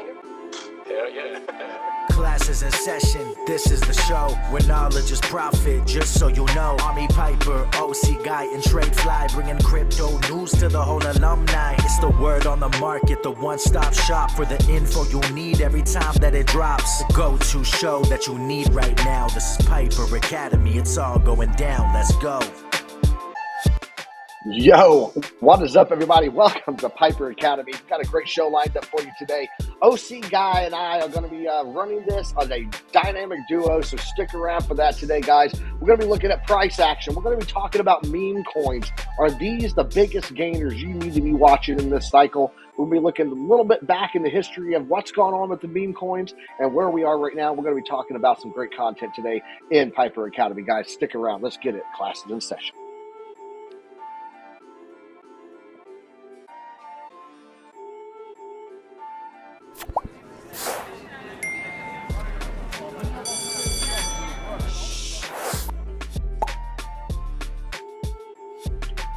banger? Hell yeah. Classes in session, this is the show where knowledge is profit, just so you know. Army Piper, OC guy, and Trade Fly, bringing crypto news to the whole alumni. It's the word on the market, the one-stop shop for the info you need every time that it drops. The go-to show that you need right now. This is Piper Academy, it's all going down, let's go. Yo, what is up, everybody? Welcome to Piper Academy. We've got a great show lined up for you today. OC Guy and I are going to be running this as a dynamic duo, so stick around for that today, guys. We're going to be looking at price action. We're going to be talking about meme coins. Are these the biggest gainers you need to be watching in this cycle? We'll be looking a little bit back in the history of what's going on with the meme coins and where we are right now. We're going to be talking about some great content today in Piper Academy. Guys, stick around. Let's get it. Classes in session.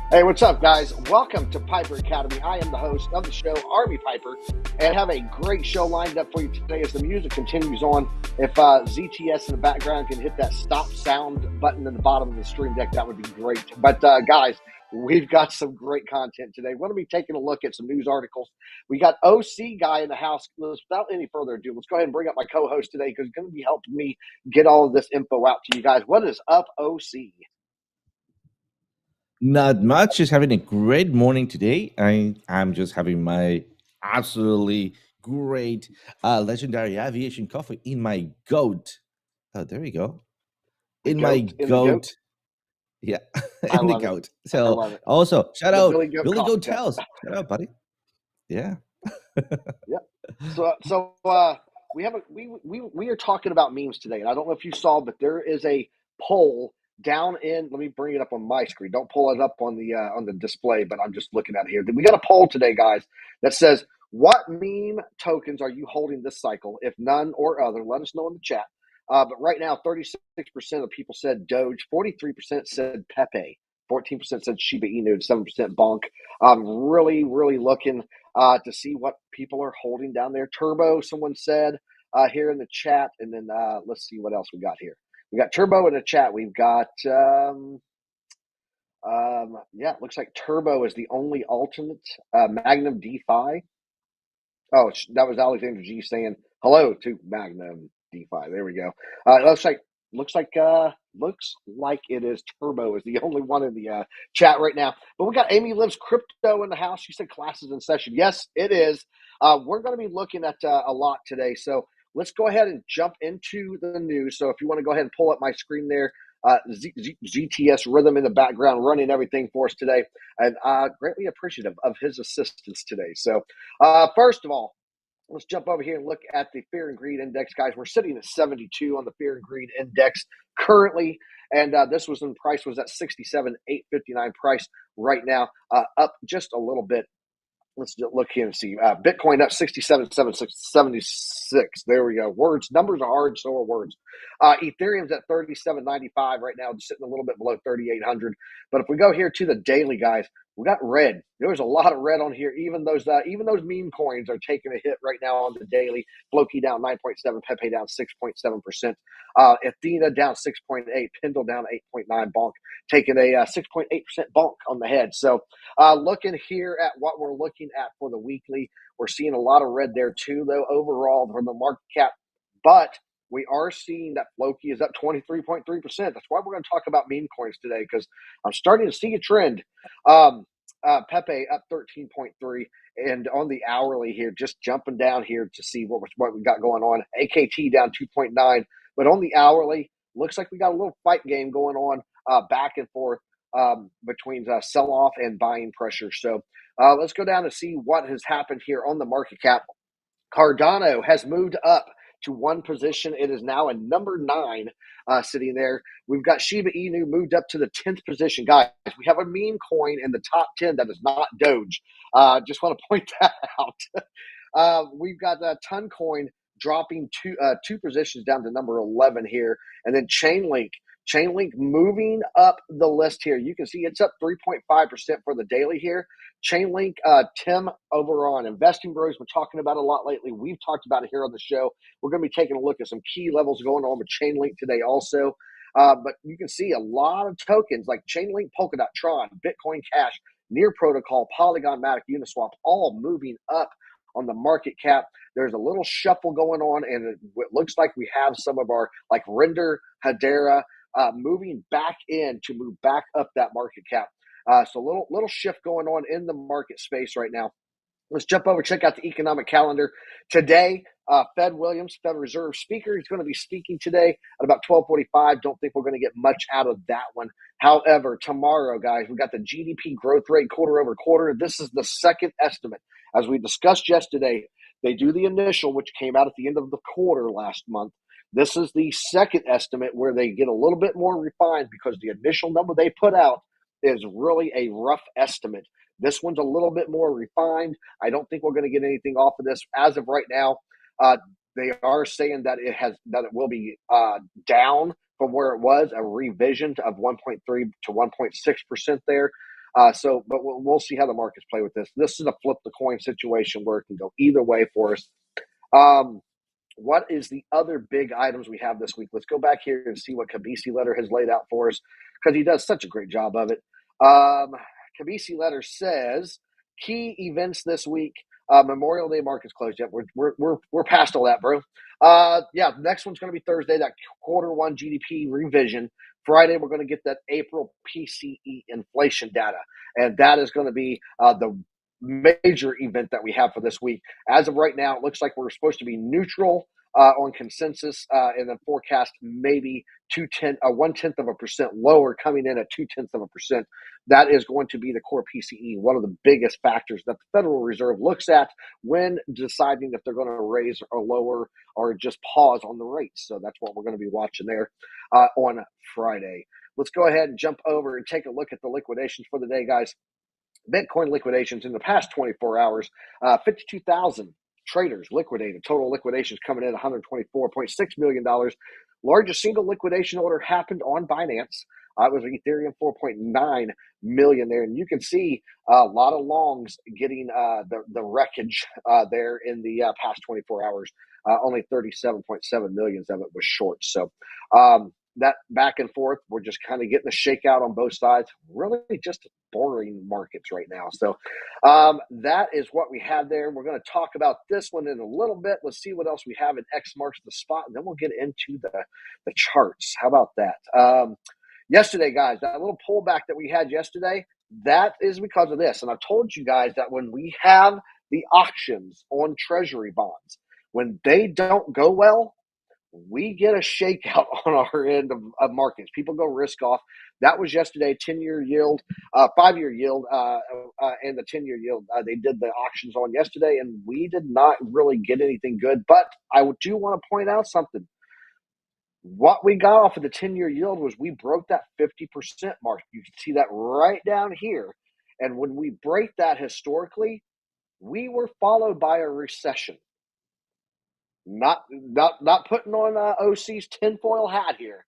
Hey, what's up, guys? Welcome to Piper Academy. I am the host of the show, Army Piper, and have a great show lined up for you today as the music continues on. If ZTS in the background can hit that stop sound button in the bottom of the stream deck, that would be great. But guys, we've got some great content today. We're going to be taking a look at some news articles. We got OC Guy in the house. Without any further ado, let's go ahead and bring up my co-host today because he's going to be helping me get all of this info out to you guys. What is up, OC? Not much. Just having a great morning today. I'm just having my absolutely great legendary aviation coffee in my goat. Oh, there we go. In my goat. Yeah, in the goat. So also shout out Billy Goat Tells. Shout out, buddy. Yeah. Yeah. So we are talking about memes today, and I don't know if you saw, but there is a poll down in. Let me bring it up on my screen. Don't pull it up on the display, but I'm just looking at it here. We got a poll today, guys, that says, what meme tokens are you holding this cycle? If none or other, let us know in the chat. But right now, 36% of people said Doge, 43% said Pepe, 14% said Shiba Inu, 7% Bonk. Really, really looking to see what people are holding down there. Turbo, someone said here in the chat, and then let's see what else we got here. We got Turbo in the chat. We've got, it looks like Turbo is the only alternate. Magnum DeFi. Oh, that was Alexander G saying hello to Magnum DeFi. There we go. It looks like it is Turbo is the only one in the chat right now. But we got Amy Lives Crypto in the house. She said classes in session. Yes, it is. We're going to be looking at a lot today. So let's go ahead and jump into the news. So if you want to go ahead and pull up my screen there, ZTS Rhythm in the background running everything for us today. And greatly appreciative of his assistance today. So first of all, let's jump over here and look at the Fear and Greed Index, guys. We're sitting at 72 on the Fear and Greed Index currently. And this was when price was at 67,859 price right now, up just a little bit. Let's look here and see. Bitcoin up 67,776. There we go. Numbers are hard, so are words. Ethereum's at 37.95 right now, sitting a little bit below 3,800. But if we go here to the daily, guys, we got red. There's a lot of red on here. Even those meme coins are taking a hit right now on the daily. Floki down 9.7, Pepe down 6.7%, Athena down 6.8, Pendle down 8.9, Bonk taking a 6.8% bonk on the head. So looking here at what we're looking at for the weekly, we're seeing a lot of red there too, though, overall from the market cap. But we are seeing that Floki is up 23.3%. That's why we're going to talk about meme coins today, because I'm starting to see a trend. Pepe up 13.3, and on the hourly here, just jumping down here to see what we got going on. AKT down 2.9, but on the hourly, looks like we got a little fight game going on back and forth between sell-off and buying pressure. So let's go down and see what has happened here on the market cap. Cardano has moved up to one position. It is now at number 9, sitting there. We've got Shiba Inu moved up to the 10th position. Guys, we have a meme coin in the top 10 that is not Doge. Just want to point that out. We've got Toncoin dropping two positions down to number 11 here. And then Chainlink Chainlink moving up the list here. You can see it's up 3.5% for the daily here. Chainlink, Tim over on Investing Bros, we're talking about it a lot lately. We've talked about it here on the show. We're going to be taking a look at some key levels going on with Chainlink today also. But you can see a lot of tokens like Chainlink, Polkadot, Tron, Bitcoin Cash, Near Protocol, Polygon, Matic, Uniswap, all moving up on the market cap. There's a little shuffle going on, and it looks like we have some of our like Render, Hedera, moving back in to move back up that market cap. So little shift going on in the market space right now. Let's jump over, check out the economic calendar. Today, Fed Williams, Federal Reserve speaker, is going to be speaking today at about 12:45. Don't think we're going to get much out of that one. However, tomorrow, guys, we got the GDP growth rate quarter over quarter. This is the second estimate. As we discussed yesterday, they do the initial, which came out at the end of the quarter last month. This is the second estimate where they get a little bit more refined because the initial number they put out is really a rough estimate. This one's a little bit more refined. I don't think we're going to get anything off of this as of right now. They are saying that it will be down from where it was, a revision of 1.3 to 1.6% there. But we'll see how the markets play with this. This is a flip the coin situation where it can go either way for us. What is the other big items we have this week? Let's go back here and see what Kabisi Letter has laid out for us because he does such a great job of it. Kabisi Letter says key events this week. Memorial Day market's closed yet. We're past all that, bro. Next one's going to be Thursday, that quarter one GDP revision. Friday, we're going to get that April PCE inflation data, and that is going to be the major event that we have for this week. As of right now, it looks like we're supposed to be neutral on consensus, and then forecast maybe 0.1% lower, coming in at 0.2%. That is going to be the core PCE, one of the biggest factors that the Federal Reserve looks at when deciding if they're going to raise or lower or just pause on the rates. So that's what we're going to be watching there on Friday. Let's go ahead and jump over and take a look at the liquidations for the day, guys. Bitcoin liquidations in the past 24 hours, 52,000 traders liquidated. Total liquidations coming in $124.6 million. Largest single liquidation order happened on Binance. It was Ethereum, 4.9 million there. And you can see a lot of longs getting the wreckage there in the past 24 hours. Only 37.7 million of it was short. So that back and forth, we're just kind of getting a shakeout on both sides. Really just boring markets right now. So that is what we have there. We're going to talk about this one in a little bit. Let's see what else we have in X marks the spot, and then we'll get into the charts. How about that? Yesterday, guys, that little pullback that we had yesterday, that is because of this. And I've told you guys that when we have the auctions on treasury bonds, when they don't go well, we get a shakeout on our end of markets. People go risk off. That was yesterday, 10-year yield, 5-year yield, and the 10-year yield. They did the auctions on yesterday, and we did not really get anything good. But I do want to point out something. What we got off of the 10-year yield was we broke that 50% mark. You can see that right down here. And when we break that historically, we were followed by a recession. Not putting on OC's tinfoil hat here.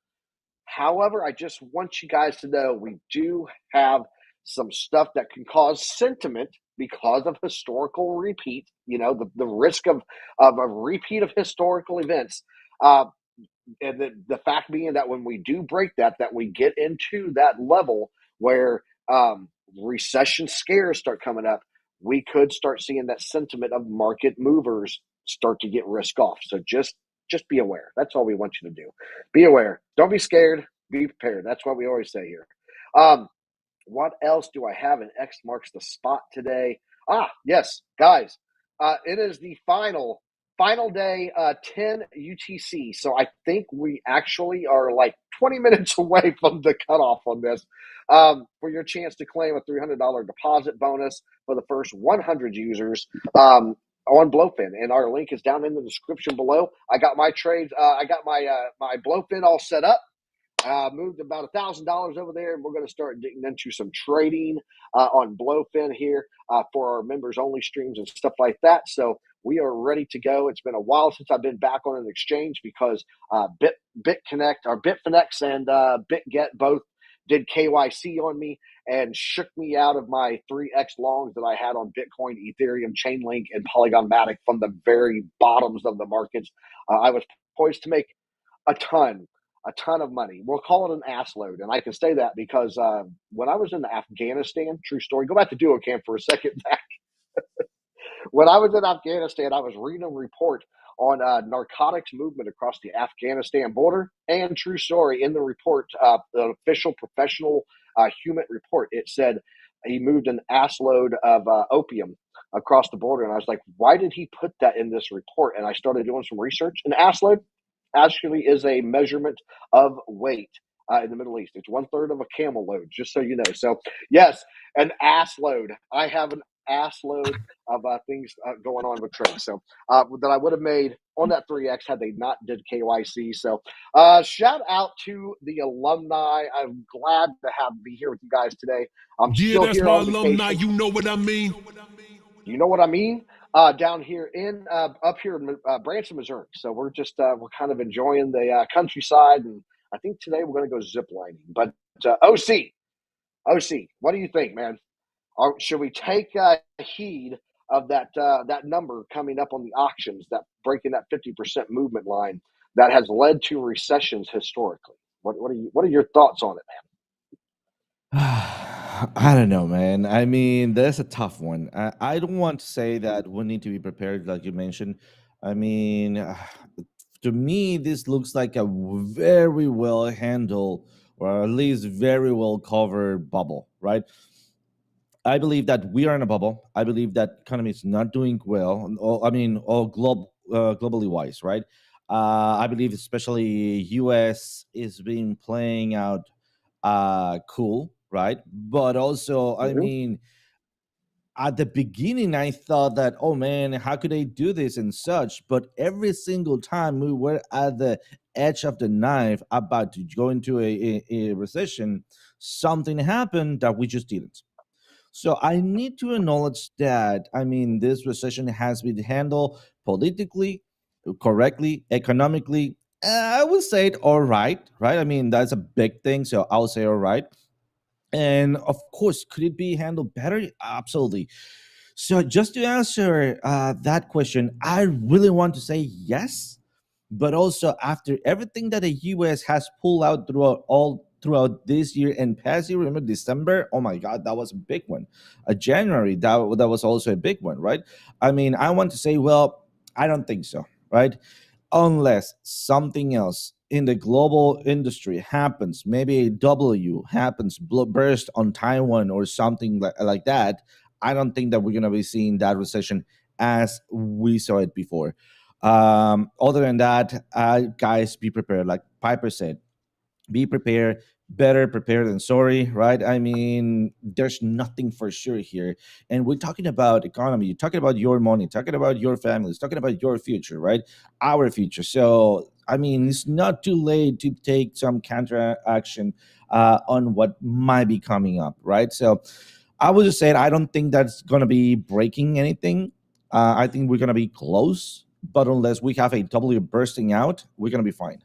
However, I just want you guys to know we do have some stuff that can cause sentiment because of historical repeat. You know, the risk of a repeat of historical events. And the fact being that when we do break that we get into that level where recession scares start coming up, we could start seeing that sentiment of market movers start to get risk off. So just be aware. That's all we want you to do. Be aware. Don't be scared. Be prepared. That's what we always say here. What else do I have in X marks the spot today? Yes, guys. It is the final day, 10 UTC. So I think we actually are like 20 minutes away from the cutoff on this. For your chance to claim a $300 deposit bonus for the first 100 users on Blowfin, and our link is down in the description below. I got my trades. I got my Blowfin all set up. moved about $1,000 over there, and we're going to start getting into some trading on Blowfin here for our members only streams and stuff like that. So we are ready to go. It's been a while since I've been back on an exchange because BitConnect or Bitfinex and BitGet both did KYC on me and shook me out of my 3x longs that I had on Bitcoin, Ethereum, Chainlink, and Polygon Matic from the very bottoms of the markets. I was poised to make a ton of money. We'll call it an ass load. And I can say that because when I was in Afghanistan, true story, go back to DuoCamp for a second. When I was in Afghanistan, I was reading a report on narcotics movement across the Afghanistan border. And true story, in the report, the official professional human report, it said he moved an ass load of opium across the border. And I was like, why did he put that in this report? And I started doing some research. An ass load actually is a measurement of weight in the Middle East. It's 1/3 of a camel load, just so you know. So, yes, an ass load. I have an ass load of things going on with trade. So that I would have made on that 3X had they not did KYC. So shout out to the alumni. I'm glad to be here with you guys today. I'm still that's here my on alumni. vacation. You know what I mean? You know what I mean? Down here in up here in Branson, Missouri. So we're just we're kind of enjoying the countryside, and I think today we're going to go zip lining. But OC, what do you think, man? Should we take heed of that number coming up on the auctions, that breaking that 50% movement line that has led to recessions historically? What are your thoughts on it, I don't know, man. I mean, that's a tough one. I don't want to say that we need to be prepared, like you mentioned. I mean, to me, this looks like a very well handled, or at least very well covered bubble, right? I believe that we are in a bubble. I believe that economy is not doing well. I mean, globally wise, right? I believe especially U.S. is being playing out cool, right? But also, I man? mean, at the beginning, I thought that, oh man, how could they do this and such? But every single time we were at the edge of the knife, about to go into a recession, something happened that we just didn't. So I need to acknowledge that, I mean, this recession has been handled politically, correctly, economically. I would say it all right, right? I mean, that's a big thing. So I'll say all right. And of course, could it be handled better? Absolutely. So just to answer that question, I really want to say yes, but also after everything that the U.S. has pulled out throughout this year and past year, remember December? Oh my God, that was a big one. January, that was also a big one, right? I mean, I want to say, well, I don't think so, right? Unless something else in the global industry happens, maybe a W happens, burst on Taiwan or something like that, I don't think that we're going to be seeing that recession as we saw it before. Other than that, guys, be prepared. Like Piper said, be prepared. Better prepared than sorry, right? I mean, there's nothing for sure here. And we're talking about economy, you're talking about your money, talking about your families, talking about your future, right? Our future. So, I mean, it's not too late to take some counter action on what might be coming up, right? So, I would just say I don't think that's going to be breaking anything. I think we're going to be close, but unless we have a W bursting out, we're going to be fine.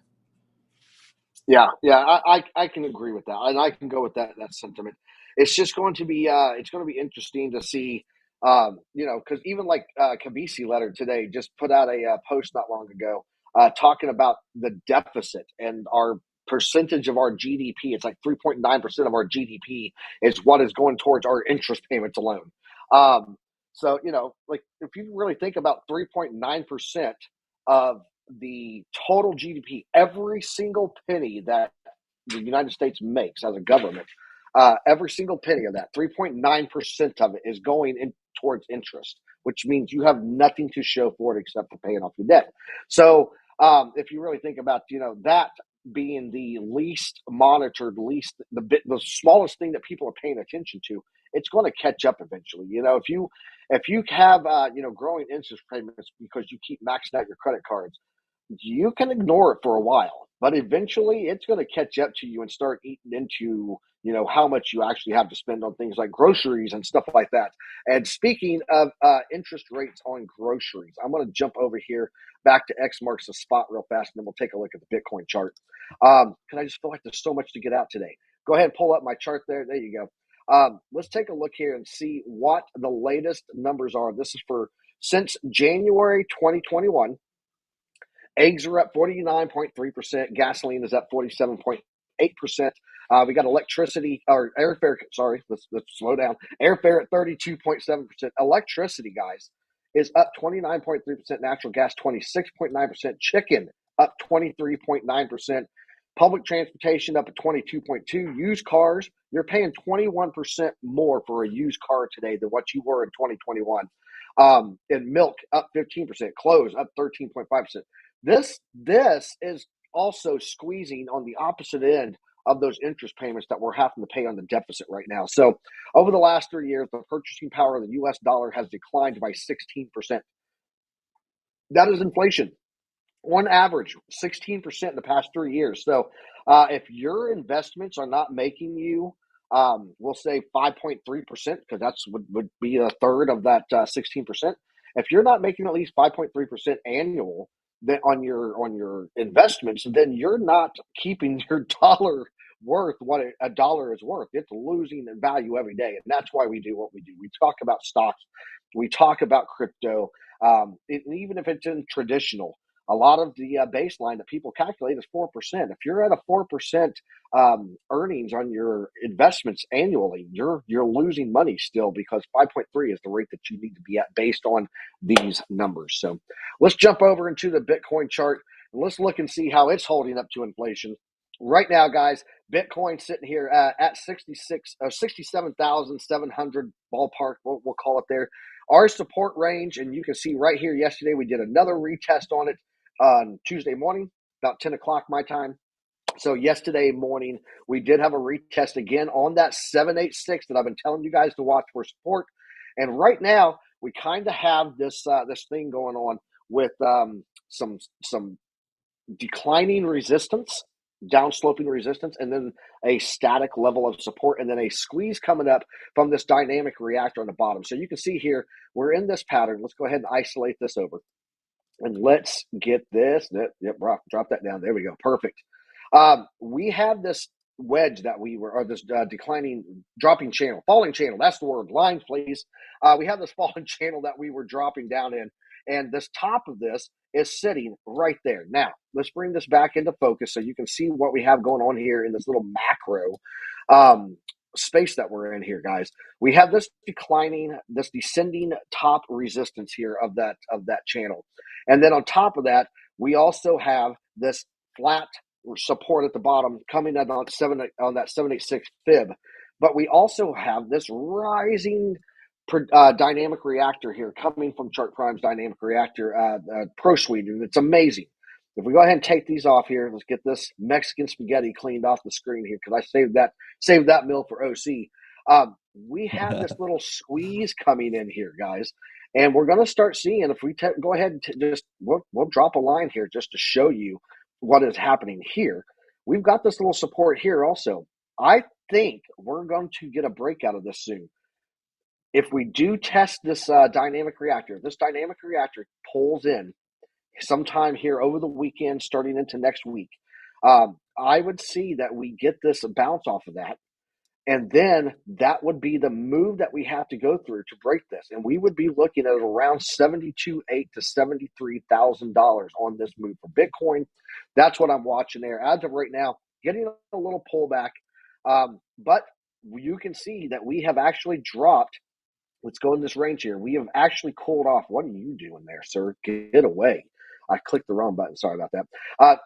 Yeah, I can agree with that, and I can go with that sentiment. It's just going to be it's going to be interesting to see, because even like Kabisi letter today just put out a post not long ago talking about the deficit and our percentage of our GDP. It's like 3.9% of our GDP is what is going towards our interest payments alone. Um, so like if you really think about 3.9% of the total GDP, every single penny that the United States makes as a government, every single penny of that, 3.9% of it is going in towards interest, which means you have nothing to show for it except for paying off your debt. So if you really think about, that being the least monitored, the smallest thing that people are paying attention to, it's going to catch up eventually. If you have growing interest payments because you keep maxing out your credit cards, you can ignore it for a while, but eventually it's going to catch up to you and start eating into, how much you actually have to spend on things like groceries and stuff like that. And speaking of interest rates on groceries, I'm going to jump over here back to X marks the spot real fast, and then we'll take a look at the Bitcoin chart. Because I just feel like there's so much to get out today. Go ahead and pull up my chart there. There you go. Let's take a look here and see what the latest numbers are. This is for since January 2021. Eggs are up 49.3%. Gasoline is up 47.8%. We got electricity or airfare. Sorry, let's slow down. Airfare at 32.7%. Electricity, guys, is up 29.3%. Natural gas 26.9%. Chicken up 23.9%. Public transportation up at 22.2%. Used cars, you're paying 21% more for a used car today than what you were in 2021. And milk up 15%. Clothes up 13.5%. This is also squeezing on the opposite end of those interest payments that we're having to pay on the deficit right now. So over the last 3 years, the purchasing power of the U.S. dollar has declined by 16%. That is inflation. On average, 16% in the past 3 years. So if your investments are not making you, we'll say 5.3%, because that's would be a third of that 16%. If you're not making at least 5.3% annual on your investments, then you're not keeping your dollar worth what a dollar is worth. It's losing in value every day, and that's why we do what we do. We talk about stocks, we talk about crypto, even if it's in traditional. A lot of the baseline that people calculate is 4%. If you're at a 4% earnings on your investments annually, you're losing money still, because 5.3 is the rate that you need to be at based on these numbers. So let's jump over into the Bitcoin chart and let's look and see how it's holding up to inflation. Right now, guys, Bitcoin sitting here at 67,700 ballpark, we'll call it there. Our support range, and you can see right here, yesterday we did another retest on it on Tuesday morning, about 10 o'clock my time. So yesterday morning, we did have a retest again on that 786 that I've been telling you guys to watch for support. And right now, we kind of have this thing going on with some declining resistance, downsloping resistance, and then a static level of support, and then a squeeze coming up from this dynamic reactor on the bottom. So you can see here, we're in this pattern. Let's go ahead and isolate this over. And let's get this. Yep, drop that down. There we go. Perfect. We have this wedge that or this dropping channel, falling channel. That's the word. Line, please. We have this falling channel that we were dropping down in, and this top of this is sitting right there. Now, let's bring this back into focus so you can see what we have going on here in this little macro space that we're in here, guys. We have this descending top resistance here of that channel. And then on top of that, we also have this flat support at the bottom coming in on that 786 fib. But we also have this rising dynamic reactor here coming from Chart Prime's dynamic reactor Pro Suite, and it's amazing. If we go ahead and take these off here, let's get this Mexican spaghetti cleaned off the screen here, because I saved that meal for OC. We have this little squeeze coming in here, guys, and we're going to start seeing, if we go ahead and we'll drop a line here just to show you what is happening here. We've got this little support here also. I think we're going to get a breakout of this soon. If we do test this dynamic reactor, this dynamic reactor pulls in sometime here over the weekend, starting into next week, I would see that we get this bounce off of that. And then that would be the move that we have to go through to break this. And we would be looking at around $72,800 to $73,000 on this move for Bitcoin. That's what I'm watching there. As of right now, getting a little pullback. But you can see that we have actually dropped. Let's go in this range here. We have actually cooled off. What are you doing there, sir? Get away. I clicked the wrong button. Sorry about that.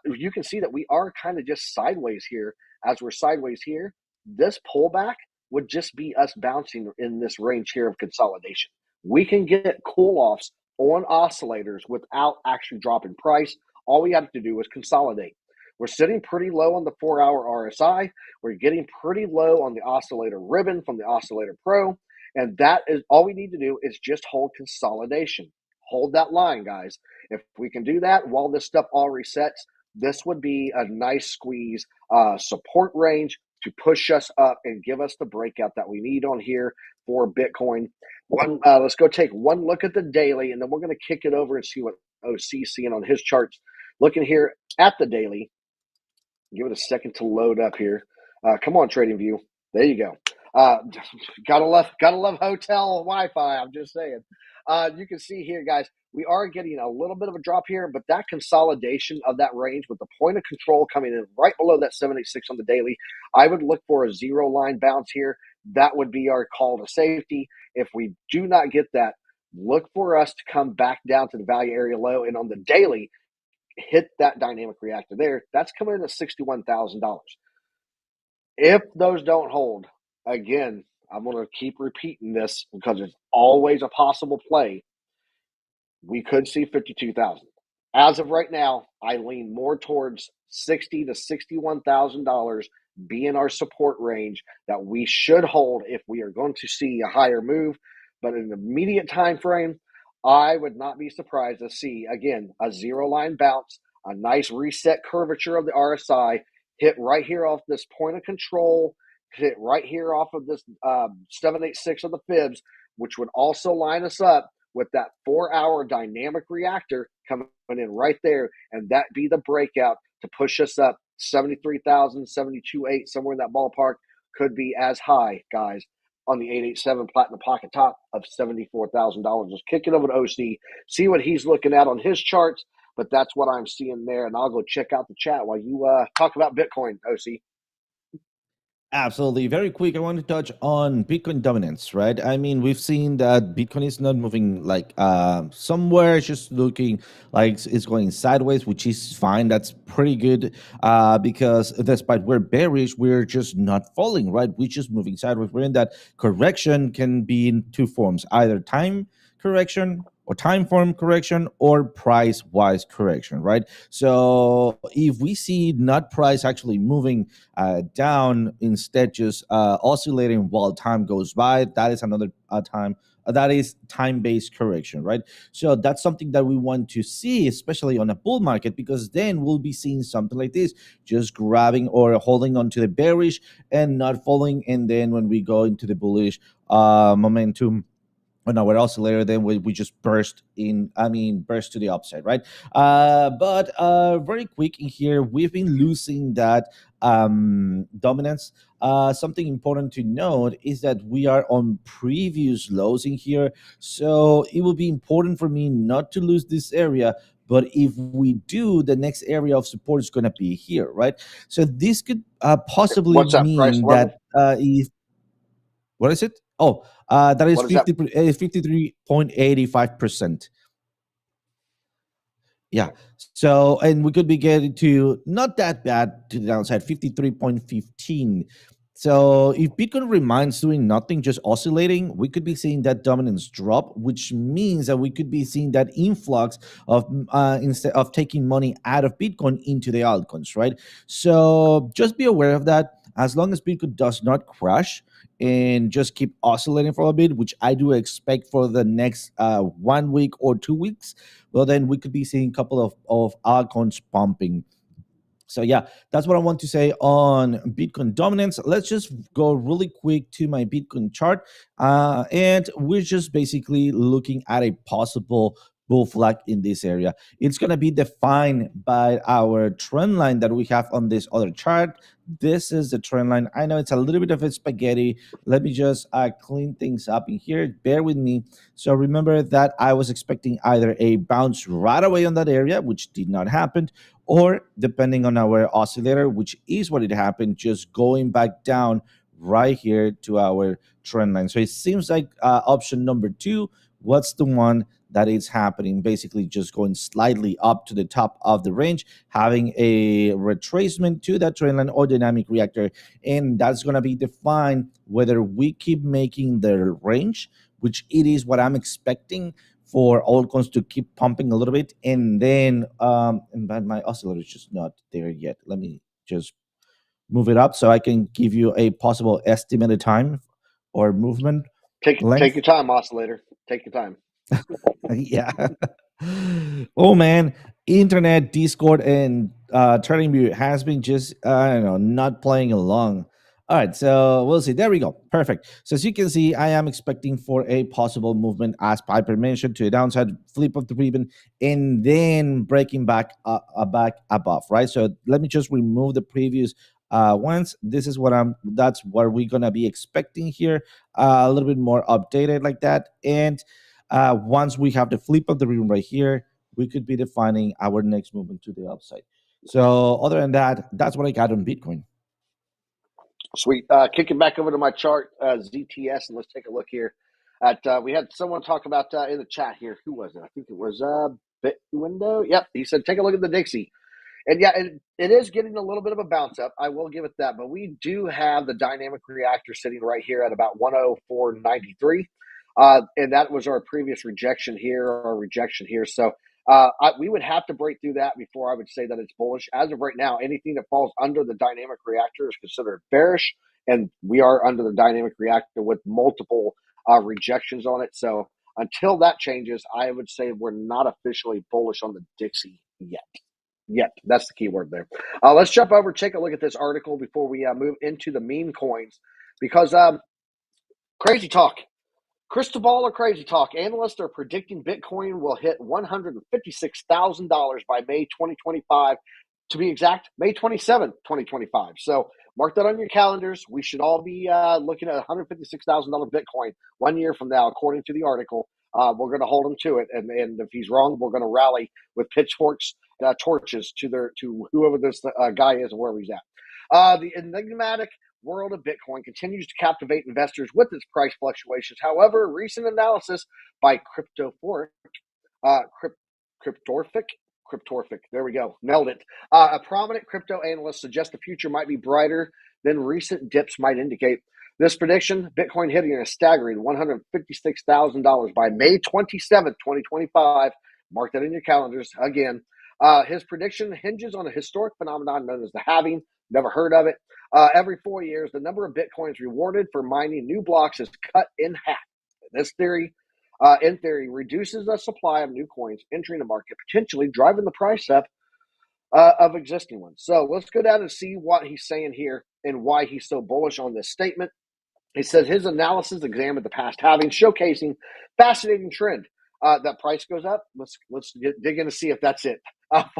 You can see that we are kind of just sideways here. As we're sideways here, this pullback would just be us bouncing in this range here of consolidation. We can get cool-offs on oscillators without actually dropping price. All we have to do is consolidate. We're sitting pretty low on the 4-hour RSI. We're getting pretty low on the oscillator ribbon from the Oscillator Pro. And that is all we need to do is just hold consolidation. Hold that line, guys. If we can do that while this stuff all resets, this would be a nice squeeze support range to push us up and give us the breakout that we need on here for Bitcoin. Let's go take one look at the daily, and then we're going to kick it over and see what OC's seeing on his charts. Looking here at the daily, give it a second to load up here. Come on, TradingView. There you go. Gotta love hotel Wi-Fi. I'm just saying. You can see here, guys, we are getting a little bit of a drop here, but that consolidation of that range with the point of control coming in right below that 786 on the daily, I would look for a zero line bounce here. That would be our call to safety. If we do not get that, look for us to come back down to the value area low, and on the daily, hit that dynamic reactor there. That's coming in at $61,000. If those don't hold, again, I'm going to keep repeating this because it's always a possible play. We could see 52,000. As of right now, I lean more towards $60,000 to $61,000 being our support range that we should hold if we are going to see a higher move. But in the immediate time frame, I would not be surprised to see, again, a zero line bounce, a nice reset curvature of the RSI, hit right here off this point of control, hit right here off of this 786 of the fibs, which would also line us up with that 4-hour dynamic reactor coming in right there, and that be the breakout to push us up 73,000, 72.8, somewhere in that ballpark. Could be as high, guys, on the 887 platinum pocket top of $74,000. Just kick it over to OC, see what he's looking at on his charts, but that's what I'm seeing there, and I'll go check out the chat while you talk about Bitcoin, OC. Absolutely. Very quick, I want to touch on Bitcoin dominance, right? I mean, we've seen that Bitcoin is not moving like somewhere, it's just looking like it's going sideways, which is fine. That's pretty good because despite we're bearish, we're just not falling, right? We're just moving sideways. We're in that correction can be in two forms, either time correction or time form correction or price wise correction, right? So if we see not price actually moving down, instead just oscillating while time goes by, that is another time. That is time-based correction, right? So that's something that we want to see, especially on a bull market, because then we'll be seeing something like this, just grabbing or holding on to the bearish and not falling. And then when we go into the bullish momentum on our oscillator, then we just burst to the upside, right? But very quick in here, we've been losing that dominance. Something important to note is that we are on previous lows in here, so it will be important for me not to lose this area. But if we do, the next area of support is going to be here, right? So this could possibly What's that price mean level? that if what is it? Oh, that is What is that? 53.85%. Yeah. So, and we could be getting to not that bad to the downside, 53.15. So, if Bitcoin remains doing nothing, just oscillating, we could be seeing that dominance drop, which means that we could be seeing that influx of instead of taking money out of Bitcoin into the altcoins, right? So, just be aware of that. As long as Bitcoin does not crash and just keep oscillating for a bit, which I do expect for the next 1 week or 2 weeks, well, then we could be seeing a couple of altcoins pumping. So yeah, that's what I want to say on Bitcoin dominance. Let's just go really quick to my Bitcoin chart, and we're just basically looking at a possible bull flag in this area. It's going to be defined by our trend line that we have on this other chart. This is the trend line. I know it's a little bit of a spaghetti. Let me just clean things up in here. Bear with me. So remember that I was expecting either a bounce right away on that area, which did not happen, or depending on our oscillator, which is what it happened, just going back down right here to our trend line. So it seems like option number 2, what's the one that is happening, basically just going slightly up to the top of the range, having a retracement to that trend line or dynamic reactor, and that's going to be defined whether we keep making the range, which it is what I'm expecting for altcoins to keep pumping a little bit, and then but my oscillator is just not there yet. Let me just move it up so I can give you a possible estimated time or movement Take length. your time, oscillator. Take your time. Yeah. Oh man, internet, Discord, and Turning View has been just I don't know, not playing along. All right, so we'll see. There we go. Perfect. So as you can see, I am expecting for a possible movement, as Piper mentioned, to a downside flip of the ribbon, and then breaking back above. Right. So let me just remove the previous ones. This is what I'm. That's what we're gonna be expecting here. A little bit more updated like that, and once we have the flip of the ribbon right here, we could be defining our next movement to the upside. So other than that, that's what I got on Bitcoin. Sweet. Kicking back over to my chart, ZTS, and let's take a look here. We had someone talk about in the chat here. Who was it? I think it was Bitwindow. Yep. He said, take a look at the Dixie. And yeah, it is getting a little bit of a bounce up. I will give it that. But we do have the dynamic reactor sitting right here at about 104.93. And that was our previous rejection here. So we would have to break through that before I would say that it's bullish. As of right now, anything that falls under the dynamic reactor is considered bearish. And we are under the dynamic reactor with multiple rejections on it. So until that changes, I would say we're not officially bullish on the Dixie yet. That's the key word there. Let's jump over, take a look at this article before we move into the meme coins, because crazy talk. Crystal ball or crazy talk. Analysts are predicting Bitcoin will hit $156,000 by May 2025. To be exact, May 27th, 2025. So mark that on your calendars. We should all be looking at $156,000 Bitcoin 1 year from now, according to the article. We're going to hold him to it, and if he's wrong, we're going to rally with pitchforks, torches to whoever this guy is and wherever he's at. The enigmatic world of Bitcoin continues to captivate investors with its price fluctuations. However, recent analysis by Cryptorphic, there we go, nailed it. A prominent crypto analyst suggests the future might be brighter than recent dips might indicate. This prediction, Bitcoin hitting a staggering $156,000 by May 27th, 2025. Mark that in your calendars again. His prediction hinges on a historic phenomenon known as the halving. Never heard of it. Every 4 years, the number of Bitcoins rewarded for mining new blocks is cut in half. This theory, in theory, reduces the supply of new coins entering the market, potentially driving the price up of existing ones. So let's go down and see what he's saying here and why he's so bullish on this statement. He says his analysis examined the past halving, showcasing fascinating trend. That price goes up. Let's dig in to see if that's it.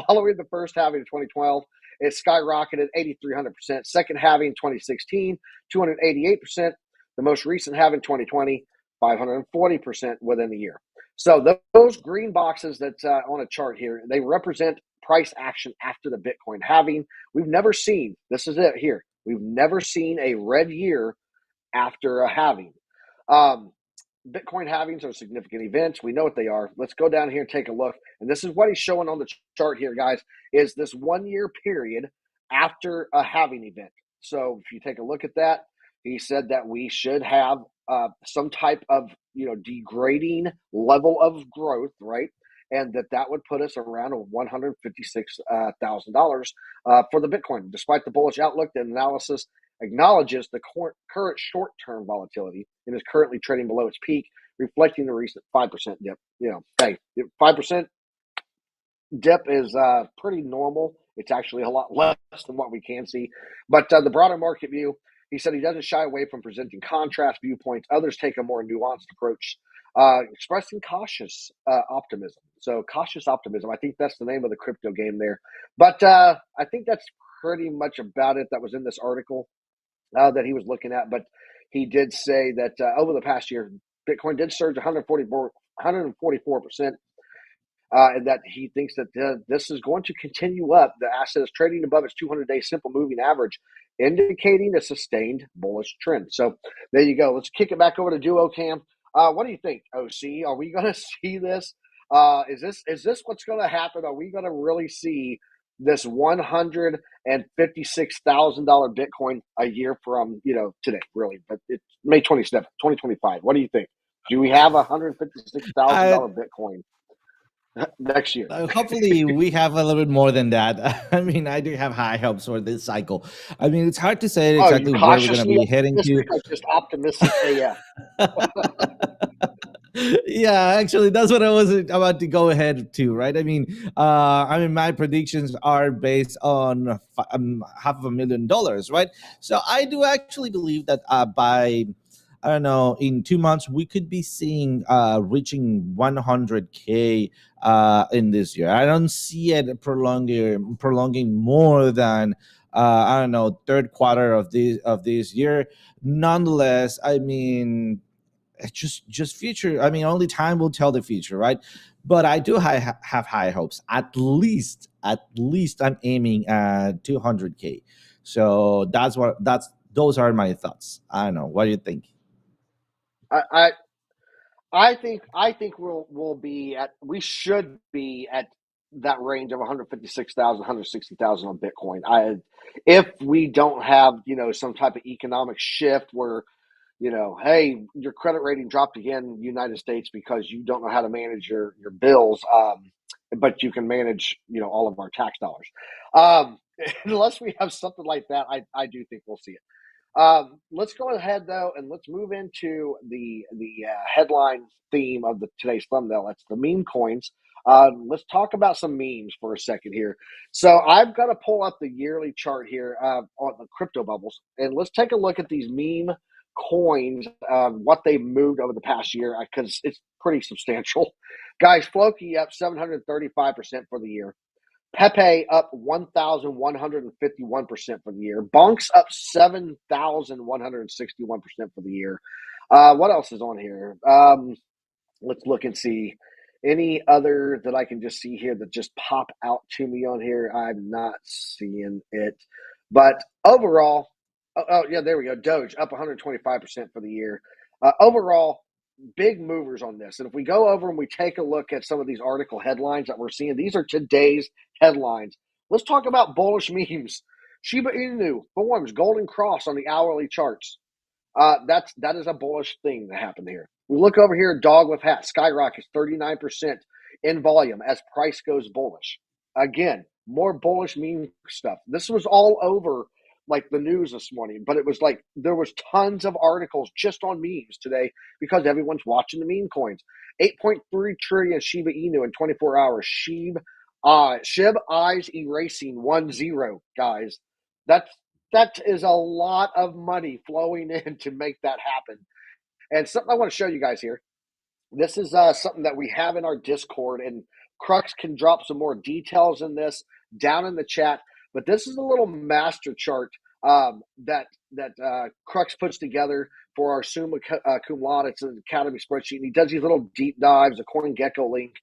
Following the first halving of 2012, it skyrocketed 8,300%. Second halving 2016, 288%. The most recent halving 2020, 540% within a year. So those green boxes that's on a chart here, they represent price action after the Bitcoin halving. We've never seen, this is it here, we've never seen a red year after a halving. Bitcoin halvings are significant events. We know what they are. Let's go down here and take a look. And this is what he's showing on the chart here, guys, is this 1 year period after a halving event. So if you take a look at that, he said that we should have some type of, degrading level of growth, right? And that would put us around $156,000 for the Bitcoin. Despite the bullish outlook, the analysis acknowledges the current short-term volatility and is currently trading below its peak, reflecting the recent 5% dip. Hey, 5% dip is pretty normal. It's actually a lot less than what we can see. But the broader market view, he said he doesn't shy away from presenting contrast viewpoints. Others take a more nuanced approach, expressing cautious optimism. So cautious optimism, I think that's the name of the crypto game there. But I think that's pretty much about it that was in this article that he was looking at. But he did say that over the past year, Bitcoin did surge 144%. And that he thinks that this is going to continue up. The asset is trading above its 200-day simple moving average, indicating a sustained bullish trend. So there you go. Let's kick it back over to DuoCam. What do you think, OC? Are we going to see this? Is this what's going to happen? Are we going to really see this $156,000 Bitcoin a year from today? Really, but it's May 27th, 2025. What do you think? Do we have $156,000 Bitcoin next year? Hopefully, we have a little bit more than that. I mean, I do have high hopes for this cycle. I mean, it's hard to say exactly where we're going to be heading to. Just optimistic AF. Yeah, actually, that's what I was about to go ahead to, right? I mean, my predictions are based on $500,000, right? So I do actually believe that by I don't know, in 2 months we could be seeing reaching 100K in this year. I don't see it prolonging more than I don't know, third quarter of this year. Nonetheless, I mean, it's just future. I mean, only time will tell the future, right? But I do have high hopes. At least I'm aiming at 200K. So that's those are my thoughts. I don't know, what do you think? I, I I think we should be at that range of 156,000, 160,000 on Bitcoin. If we don't have, some type of economic shift where, hey, your credit rating dropped again in the United States because you don't know how to manage your bills, but you can manage, all of our tax dollars. Um, unless we have something like that, I do think we'll see it. Let's go ahead though, and let's move into the headline theme of today's thumbnail. That's the meme coins. Let's talk about some memes for a second here. So I've got to pull up the yearly chart here on the crypto bubbles, and let's take a look at these meme coins, what they moved over the past year, because it's pretty substantial. Guys, Floki up 735% for the year. Pepe up 1,151% for the year. Bonks up 7,161% for the year. What else is on here? Let's look and see. Any other that I can just see here that just pop out to me on here? I'm not seeing it. But overall, yeah, there we go. Doge up 125% for the year. Overall, big movers on this. And if we go over and we take a look at some of these article headlines that we're seeing, these are today's headlines. Let's talk about bullish memes. Shiba Inu forms golden cross on the hourly charts. That is a bullish thing that happened here. We look over here, dog with hat skyrockets 39% in volume as price goes bullish. Again, more bullish meme stuff. This was all over like the news this morning, but it was like there was tons of articles just on memes today because everyone's watching the meme coins. 8.3 trillion Shiba Inu in 24 hours. Shib eyes erasing 1-0, guys. That's that is a lot of money flowing in to make that happen. And something I want to show you guys here. This is something that we have in our Discord, and Crux can drop some more details in this down in the chat. But this is a little master chart that Crux puts together for our summa cum laude. It's an Academy spreadsheet, and he does these little deep dives, a CoinGecko link,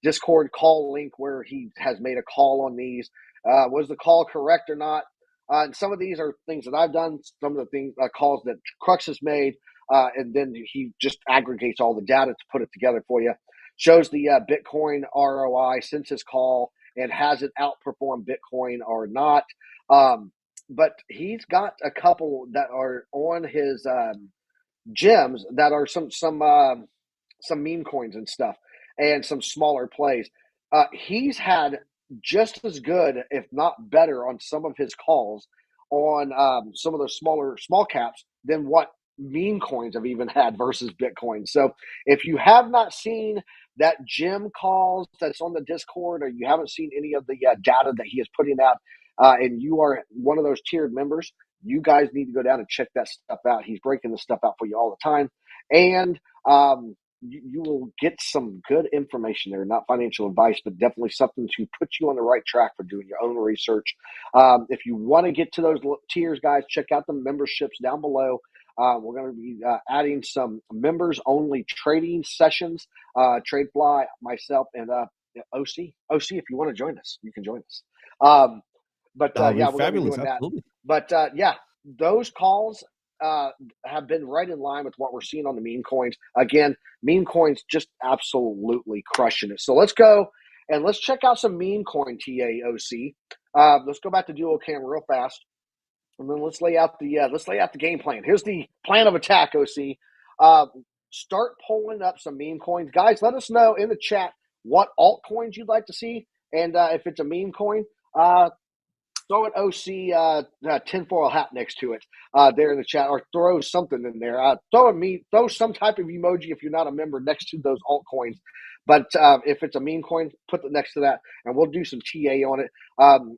Discord call link where he has made a call on these. Was the call correct or not? And some of these are things that I've done, some of the things calls that Crux has made, and then he just aggregates all the data to put it together for you. Shows the Bitcoin ROI since his call and has it outperformed Bitcoin or not. But he's got a couple that are on his gems that are some meme coins and stuff, and some smaller plays. He's had just as good, if not better, on some of his calls on some of those small caps than what meme coins have even had versus Bitcoin. So if you have not seen that gem calls that's on the Discord, or you haven't seen any of the data that he is putting out, and you are one of those tiered members, you guys need to go down and check that stuff out. He's breaking this stuff out for you all the time. And you will get some good information there. Not financial advice, but definitely something to put you on the right track for doing your own research. If you want to get to those tiers, guys, check out the memberships down below. We're going to be adding some members-only trading sessions. TradeFly, myself, and OC. OC, if you want to join us, you can join us. But That'll be yeah, we're going to be fabulous. doing that. Absolutely. But yeah, those calls have been right in line with what we're seeing on the meme coins. Again, meme coins just absolutely crushing it. So let's go and let's check out some meme coin TAOC. Let's go back to Duo Cam real fast, and then let's lay out the game plan. Here's the plan of attack, OC. Start pulling up some meme coins, guys. Let us know in the chat what altcoins you'd like to see, and if it's a meme coin, throw an OC tinfoil hat next to it there in the chat, or throw something in there. Throw some type of emoji if you're not a member next to those altcoins. But if it's a meme coin, put it next to that, and we'll do some TA on it.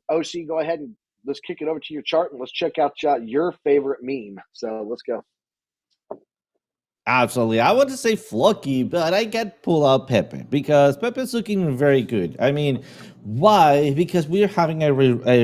OC, go ahead and let's kick it over to your chart, and let's check out your favorite meme. So let's go. Absolutely. I want to say Flocky, but I get pull out Pepe because Pepe's looking very good. I mean, why? Because we're having a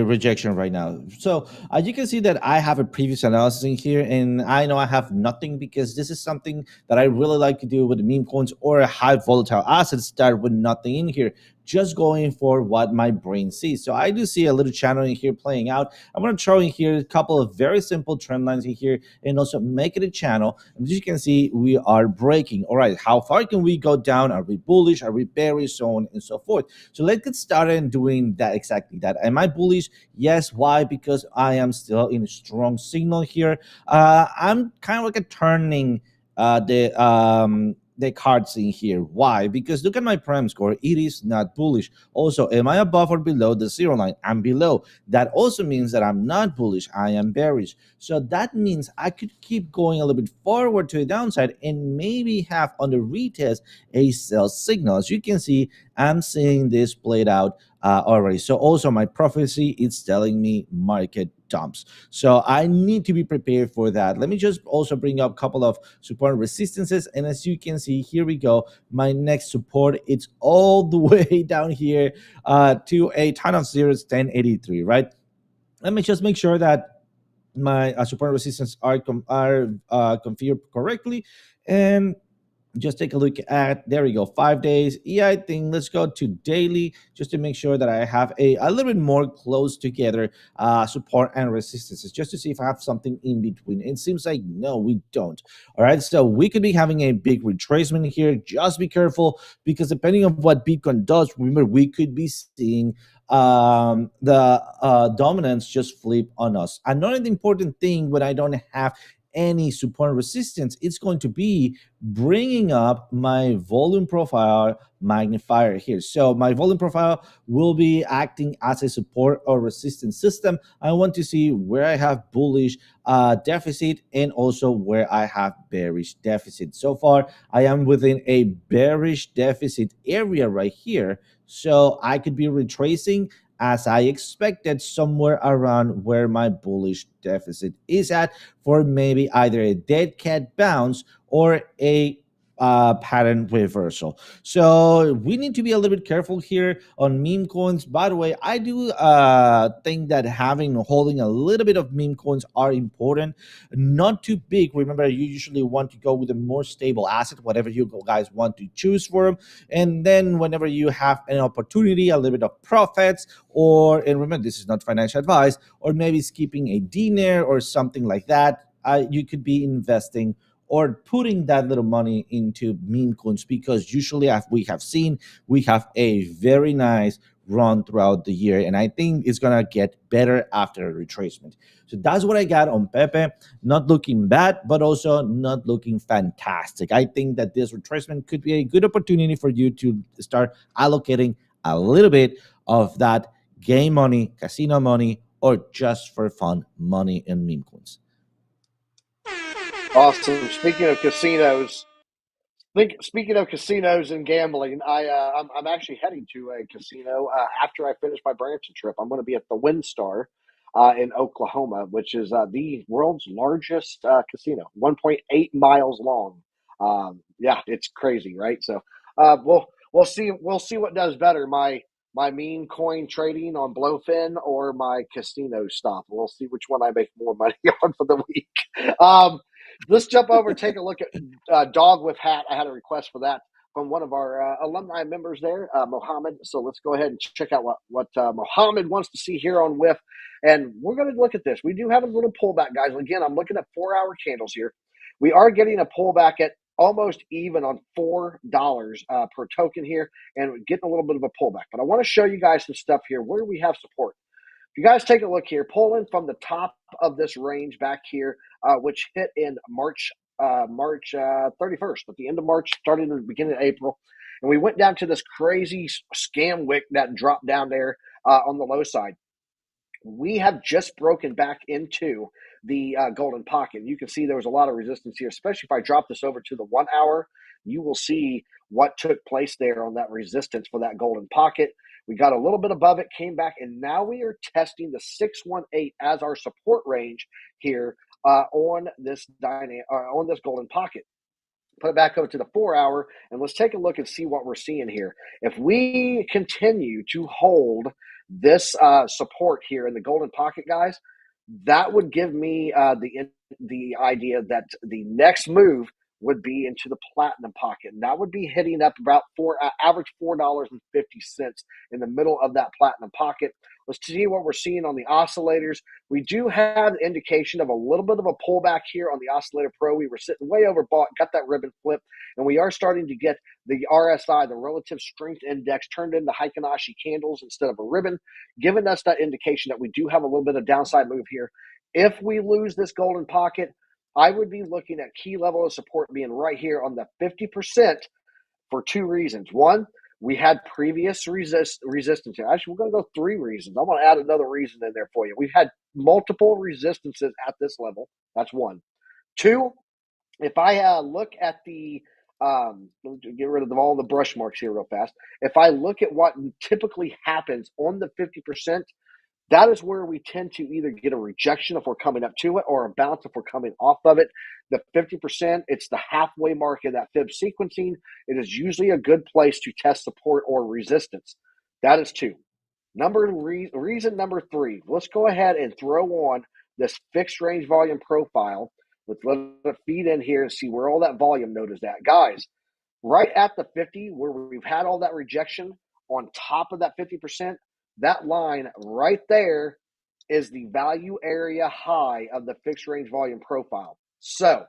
rejection right now. So you can see that I have a previous analysis in here, and I know I have nothing because this is something that I really like to do with the meme coins or high volatile assets that with nothing in here, just going for what my brain sees. So I do see a little channel in here playing out. I'm going to throw in here a couple of very simple trend lines in here and also make it a channel. And as you can see, we are breaking. All right, how far can we go down? Are we bullish? Are we bearish? So on and so forth. So let's get started in doing that, exactly that. Am I bullish? Yes. Why? Because I am still in a strong signal here. I'm kind of like a turning the cards in here. Why? Because look at my prime score. It is not bullish. Also, am I above or below the zero line? I'm below. That also means that I'm not bullish. I am bearish. So that means I could keep going a little bit forward to the downside and maybe have on the retest a sell signal. As you can see, I'm seeing this played out already. So also my prophecy is telling me market dumps. So I need to be prepared for that. Let me just also bring up a couple of support resistances. And as you can see, here we go. My next support, it's all the way down here to a ton of zeros, 1083, right? Let me just make sure that my support resistance are configured correctly. And just take a look at, there we go, 5 days. Yeah, I think let's go to daily just to make sure that I have a little bit more close together support and resistances, just to see if I have something in between. It seems like no, we don't. All right, so we could be having a big retracement here. Just be careful, because depending on what Bitcoin does, remember, we could be seeing the dominance just flip on us. Another important thing, when I don't have any support resistance, it's going to be bringing up my volume profile magnifier here. So my volume profile will be acting as a support or resistance system. I want to see where I have bullish deficit and also where I have bearish deficit. So far, I am within a bearish deficit area right here. So I could be retracing as I expected, somewhere around where my bullish deficit is at, for maybe either a dead cat bounce or a pattern reversal. So we need to be a little bit careful here on meme coins. By the way, I do think that holding a little bit of meme coins are important. Not too big. Remember, you usually want to go with a more stable asset, whatever you guys want to choose for them. And then whenever you have an opportunity, a little bit of profits, and remember, this is not financial advice, or maybe skipping a dinner or something like that, you could be investing or putting that little money into meme coins, because usually, as we have seen, we have a very nice run throughout the year, and I think it's gonna get better after a retracement. So that's what I got on Pepe. Not looking bad, but also not looking fantastic. I think that this retracement could be a good opportunity for you to start allocating a little bit of that game money, casino money, or just for fun money in meme coins. Awesome. Speaking of casinos and gambling, I'm actually heading to a casino after I finish my Branson trip. I'm going to be at the WinStar in Oklahoma, which is the world's largest casino, 1.8 miles long. Yeah, it's crazy, right? So we'll see what does better, my meme coin trading on Blowfin or my casino stop. We'll see which one I make more money on for the week. Let's jump over and take a look at Dog with Hat. I had a request for that from one of our alumni members there, Mohammed. So let's go ahead and check out what Mohammed wants to see here on WIF. And we're going to look at this. We do have a little pullback, guys. Again, I'm looking at 4-hour candles here. We are getting a pullback at almost even on $4 per token here, and getting a little bit of a pullback. But I want to show you guys some stuff here where we have support. If you guys take a look here, pulling from the top of this range back here, which hit in March 31st, at the end of March, started in the beginning of April, and we went down to this crazy scam wick that dropped down there on the low side. We have just broken back into the golden pocket. You can see there was a lot of resistance here, especially if I drop this over to the 1 hour. You will see what took place there on that resistance for that golden pocket. We got a little bit above it, came back, and now we are testing the 618 as our support range here on this golden pocket. Put it back over to the 4 hour, and let's take a look and see what we're seeing here. If we continue to hold this support here in the golden pocket, guys, that would give me the idea that the next move would be into the platinum pocket, and that would be hitting up about average $4.50 in the middle of that platinum pocket. Let's see what we're seeing on the oscillators. We do have the indication of a little bit of a pullback here on the Oscillator Pro. We were sitting way overbought, got that ribbon flip, and we are starting to get the RSI, the Relative Strength Index, turned into Heikin-Ashi candles instead of a ribbon, giving us that indication that we do have a little bit of downside move here. If we lose this golden pocket, I would be looking at key level of support being right here on the 50% for two reasons. One, we had previous resistance here. Actually, we're going to go three reasons. I'm going to add another reason in there for you. We've had multiple resistances at this level. That's one. Two, if I look at the get rid of all the brush marks here real fast. If I look at what typically happens on the 50%, that is where we tend to either get a rejection if we're coming up to it or a bounce if we're coming off of it. The 50%, it's the halfway mark in that fib sequencing. It is usually a good place to test support or resistance. That is two. Reason number three, let's go ahead and throw on this fixed range volume profile. Let's let it feed in here and see where all that volume node is at. Guys, right at the 50, where we've had all that rejection on top of that 50%, that line right there is the value area high of the fixed range volume profile. So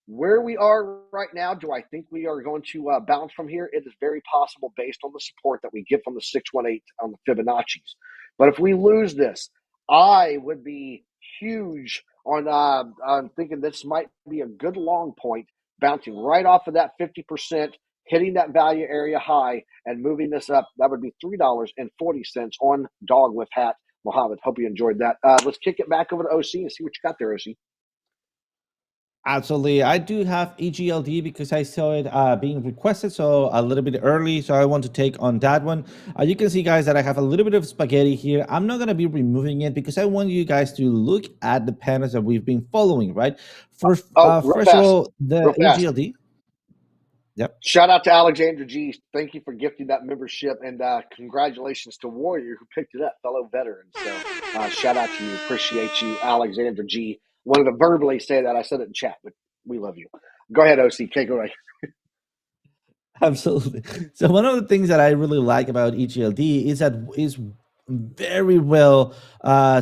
where we are right now, do I think we are going to bounce from here? It is very possible based on the support that we get from the 618 on the Fibonacci's. But if we lose this, I would be huge on thinking this might be a good long point, bouncing right off of that 50%, hitting that value area high and moving this up. That would be $3.40 on Dog with Hat. Mohammed, hope you enjoyed that. Let's kick it back over to OC and see what you got there, OC. Absolutely. I do have EGLD because I saw it being requested, so a little bit early. So I want to take on that one. You can see, guys, that I have a little bit of spaghetti here. I'm not going to be removing it because I want you guys to look at the patterns that we've been following, right? First of all, the EGLD. Yep. Shout out to Alexander G. Thank you for gifting that membership, and congratulations to Warrior who picked it up, fellow veteran. So shout out to you. Appreciate you, Alexander G. Wanted to verbally say that. I said it in chat, but we love you. Go ahead, OC. Take it away. Absolutely. So one of the things that I really like about EGLD is that is very well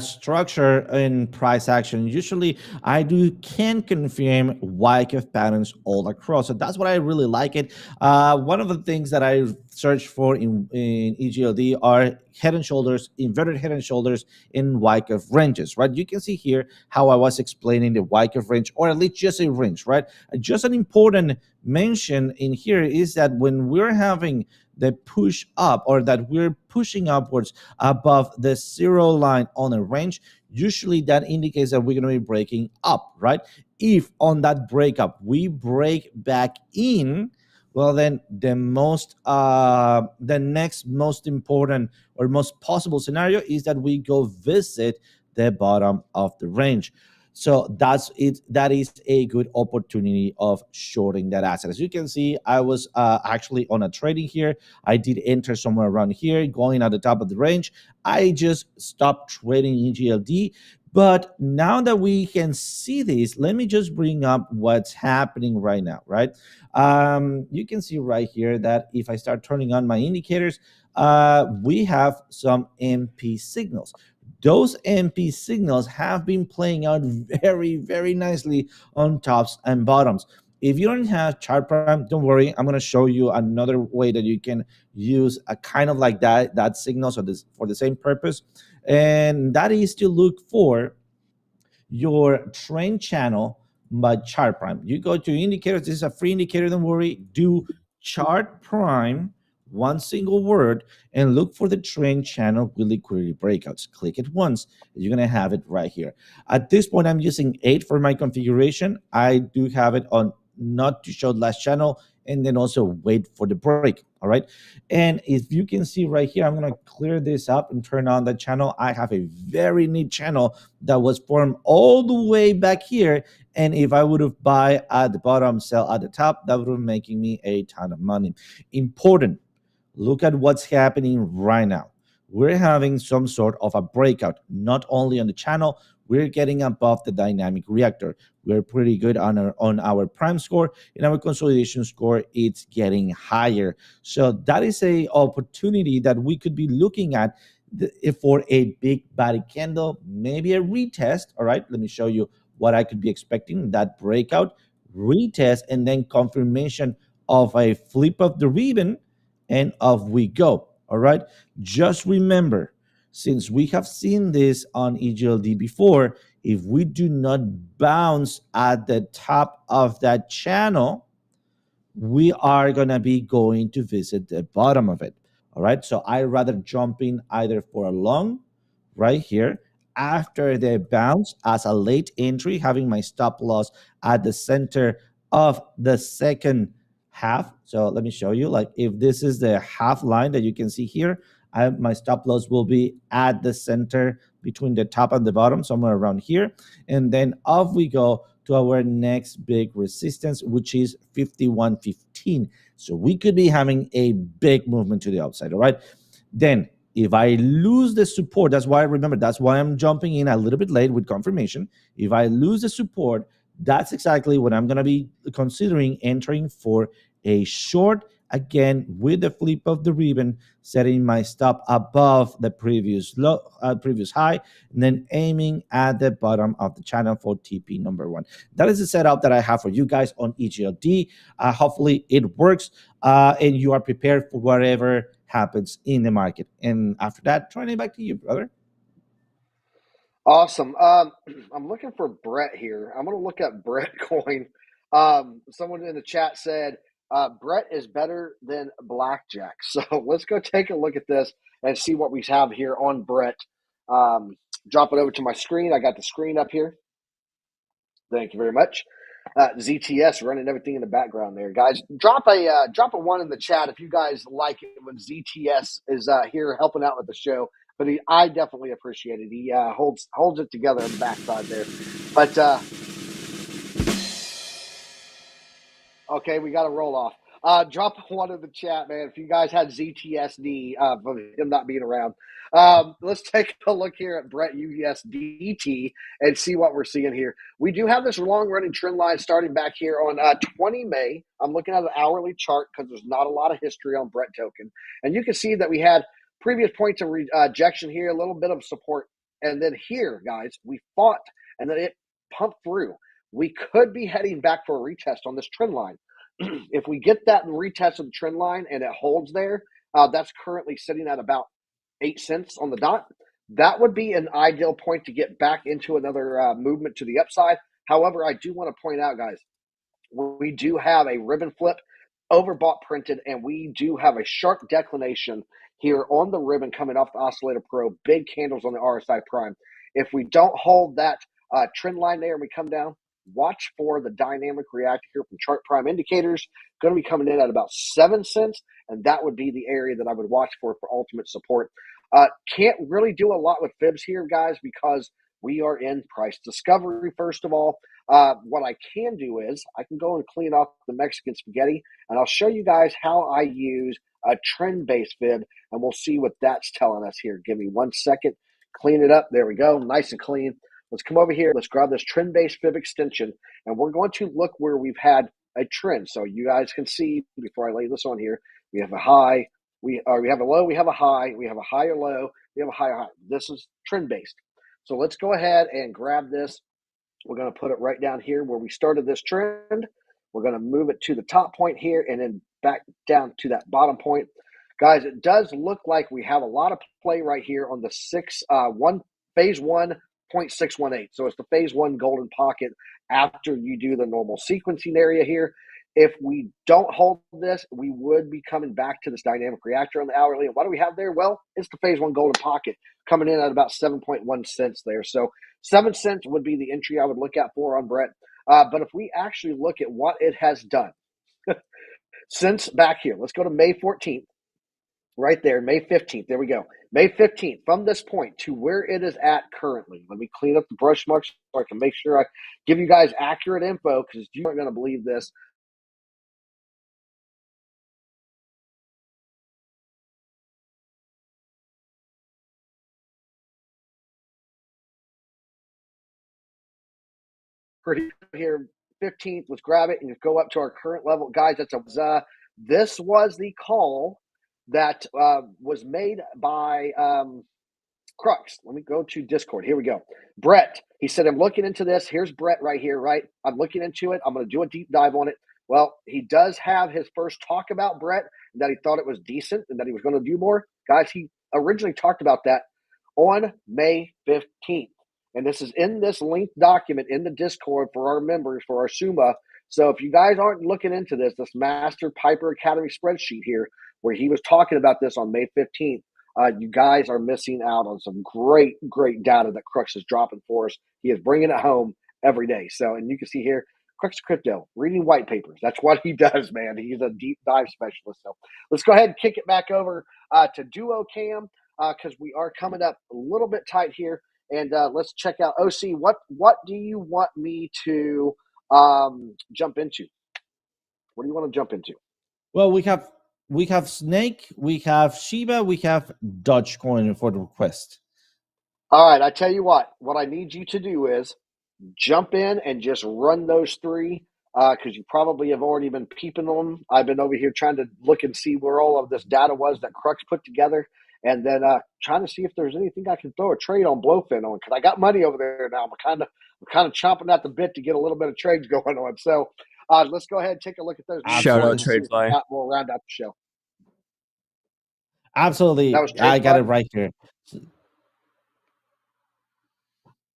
structured in price action. Usually I can confirm YKF patterns all across. So that's what I really like it. One of the things that I search for in EGLD are head and shoulders, inverted head and shoulders in YKF ranges, right? You can see here how I was explaining the YKF range, or at least just a range, right? Just an important mention in here is that when we're having the push up, or that we're pushing upwards above the zero line on a range, usually that indicates that we're going to be breaking up, right? If on that breakup we break back in, well, then the next most important or most possible scenario is that we go visit the bottom of the range. So that's it. That is a good opportunity of shorting that asset. As you can see, I was actually on a trading here. I did enter somewhere around here, going at the top of the range. I just stopped trading EGLD. But now that we can see this, let me just bring up what's happening right now, right? You can see right here that if I start turning on my indicators, we have some MP signals. Those MP signals have been playing out very, very nicely on tops and bottoms. If you don't have chart prime, don't worry. I'm going to show you another way that you can use a kind of like that signal, so this for the same purpose, and that is to look for your trend channel by chart prime. You go to indicators. This is a free indicator. Don't worry. Do chart prime one single word, and look for the trend channel with liquidity breakouts. Click it once, you're going to have it right here. At this point, I'm using 8 for my configuration. I do have it on not to show last channel, and then also wait for the break. All right. And if you can see right here, I'm going to clear this up and turn on the channel. I have a very neat channel that was formed all the way back here. And if I would have buy at the bottom, sell at the top, that would have making me a ton of money. Important. Look at what's happening right now. We're having some sort of a breakout, not only on the channel, we're getting above the dynamic reactor. We're pretty good on our prime score. In our consolidation score, it's getting higher. So that is a opportunity that we could be looking at for a big body candle, maybe a retest. All right, let me show you what I could be expecting. That breakout, retest, and then confirmation of a flip of the ribbon, and off we go. All right. Just remember, since we have seen this on EGLD before, if we do not bounce at the top of that channel, we are going to be going to visit the bottom of it. All right. So I rather jump in either for a long right here after the bounce as a late entry, having my stop loss at the center of the second half. So let me show you, like if this is the half line that you can see here, my stop loss will be at the center between the top and the bottom, somewhere around here. And then off we go to our next big resistance, which is 51.15. So we could be having a big movement to the upside. All right. Then if I lose the support, that's why I'm jumping in a little bit late with confirmation. If I lose the support, that's exactly what I'm going to be considering entering for a short, again with the flip of the ribbon, setting my stop above the previous high, and then aiming at the bottom of the channel for TP number 1. That is the setup that I have for you guys on EGLD. Hopefully it works, and you are prepared for whatever happens in the market. And after that, turning it back to you, brother. Awesome. I'm looking for Brett here. I'm going to look at Brett coin. Someone in the chat said Brett is better than blackjack. So let's go take a look at this and see what we have here on Brett. Drop it over to my screen. I got the screen up here. Thank you very much. ZTS running everything in the background there, guys. Drop a 1 in the chat if you guys like it when ZTS is here helping out with the show. But I definitely appreciate it. He holds it together on the backside there. But okay, we got to roll off. Drop a 1 in the chat, man. If you guys had ZTSD from him not being around. Let's take a look here at Brett USDT and see what we're seeing here. We do have this long-running trend line starting back here on 20 May. I'm looking at an hourly chart because there's not a lot of history on Brett token. And you can see that we had previous points of rejection here, a little bit of support. And then here, guys, we fought, and then it pumped through. We could be heading back for a retest on this trend line. If we get that retest of the trend line and it holds there, that's currently sitting at about 8 cents on the dot. That would be an ideal point to get back into another movement to the upside. However, I do want to point out, guys, we do have a ribbon flip, overbought printed, and we do have a sharp declination here on the ribbon coming off the Oscillator Pro, big candles on the RSI Prime. If we don't hold that trend line there and we come down, watch for the dynamic reactor here from Chart Prime Indicators. Going to be coming in at about 7 cents, and that would be the area that I would watch for ultimate support. Can't really do a lot with fibs here, guys, because we are in price discovery, first of all. What I can do is I can go and clean off the Mexican spaghetti, and I'll show you guys how I use a trend-based fib, and we'll see what that's telling us here. Give me 1 second. Clean it up. There we go. Nice and clean. Let's come over here. Let's grab this trend-based fib extension, and we're going to look where we've had a trend. So you guys can see, before I lay this on here, we have a high, we have a low, we have a high, we have a higher low, we have a higher high. This is trend-based. So let's go ahead and grab this. We're going to put it right down here where we started this trend. We're going to move it to the top point here and then back down to that bottom point. Guys, it does look like we have a lot of play right here on the phase 1.618. So it's the phase 1 golden pocket after you do the normal sequencing area here. If we don't hold this, we would be coming back to this dynamic reactor on the hourly. And what do we have there? Well, it's the phase one golden pocket coming in at about 7.1 cents there. So 7 cents would be the entry I would look at for on Brett. But if we actually look at what it has done since back here, let's go to May 14th. Right there, May 15th. There we go. May 15th, from this point to where it is at currently. Let me clean up the brush marks so I can make sure I give you guys accurate info, because you aren't going to believe this. Here, 15th, let's grab it and just go up to our current level. Guys, this was the call that was made by Crux. Let me go to Discord. Here we go. Brett, he said, I'm looking into this. Here's Brett right here, right? I'm looking into it. I'm going to do a deep dive on it. Well, he does have his first talk about Brett, that he thought it was decent and that he was going to do more. Guys, he originally talked about that on May 15th. And this is in this linked document in the Discord for our members, for our SUMA. So if you guys aren't looking into this Master Piper Academy spreadsheet here, where he was talking about this on May 15th, you guys are missing out on some great, great data that Crux is dropping for us. He is bringing it home every day. So, and you can see here, Crux Crypto, reading white papers. That's what he does, man. He's a deep dive specialist. So let's go ahead and kick it back over to Duo Cam, because we are coming up a little bit tight here. And let's check out OC. What do you want me to jump into? What do you want to jump into? Well, we have Snake, we have Shiba, we have Dogecoin for the request. All right, I tell you what I need you to do is jump in and just run those three, because you probably have already been peeping them. I've been over here trying to look and see where all of this data was that Crux put together, and then trying to see if there's anything I can throw a trade on Blowfin on, because I got money over there now. I'm kind of chomping at the bit to get a little bit of trades going on. So let's go ahead and take a look at those. Shout out Tradefly. We'll round out the show. Absolutely, I got it right here.